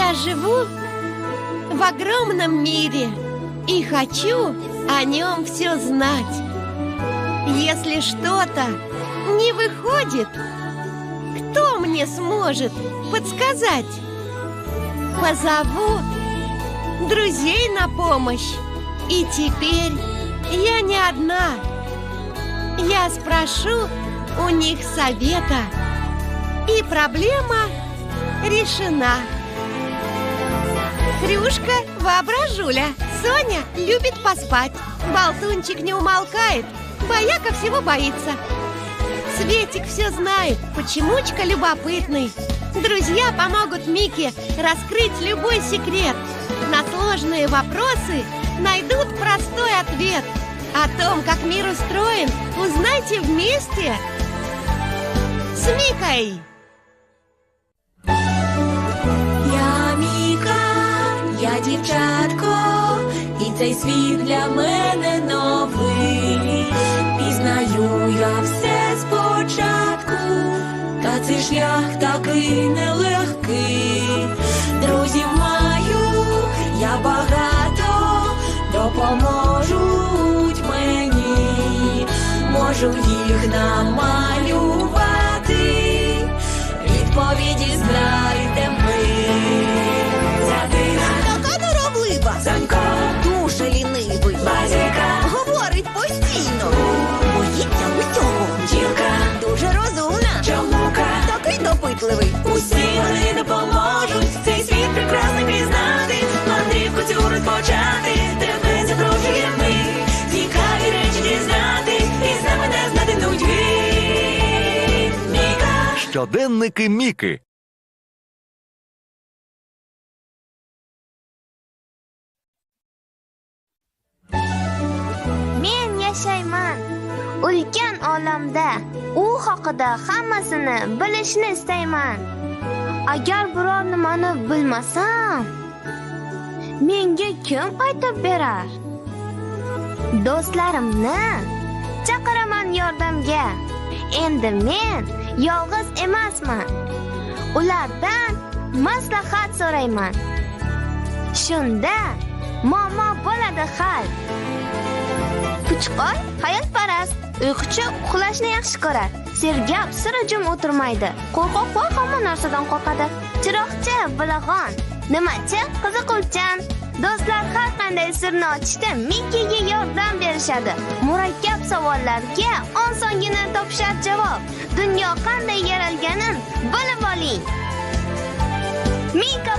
Я живу в огромном мире и хочу о нем все знать. Если что-то не выходит, кто мне сможет подсказать? Позову друзей на помощь, и теперь я не одна. Я спрошу у них совета, и проблема решена. Хрюшка, воображуля, Соня любит поспать. Болтунчик не умолкает, Бояка всего боится. Светик все знает, Почемучка любопытный. Друзья помогут Мике раскрыть любой секрет. На сложные вопросы найдут простой ответ. О том, как мир устроен, узнайте вместе с Микой. Я Міка, я дівчатко, і цей світ для мене новий. Пізнаю я все спочатку, та цей шлях такий нелегкий. Друзів маю я багато, допоможуть мені. Можу їх намалювати, відповіді знайте ми. Задина Така норовлива, Санько, дуже лінивий, Базіка, говорить постійно, боїться усього. Дівка, Дуже розумна, Чомука, такий допитливий. усі вони допоможуть цей світ прекрасний пізнати, мандрівку цю розпочати. Тебе запрошуємо ми, цікаві речі дізнати, і з нами не знати нудьги. Міка. Щоденники Міки. Men yashayman ulkan olamda. U haqida hammasini bilishni istayman. Agar biror nimani bilmasam, menga kim aytib berar? Do'stlarimni chaqiraman yordamga. Endi men yolg'iz emasman. Ulardan maslahat so'rayman. Shunda muammo bo'ladi hal. Kuchqor hayotparast, uyquchi uxlashni yaxshi ko'radi. Sergap sira jim o'tirmaydi. Qo'rqoq hamma narsadan qo'rqadi. Chiroqchi bilag'on, nimachi qiziquvchan. Do'stlar har qanday sirni ochishda Mikaga yordam berishadi. Murakkab savollarga osongina topishar javob. Dunyo qanday yaralganini bilib oling. Mika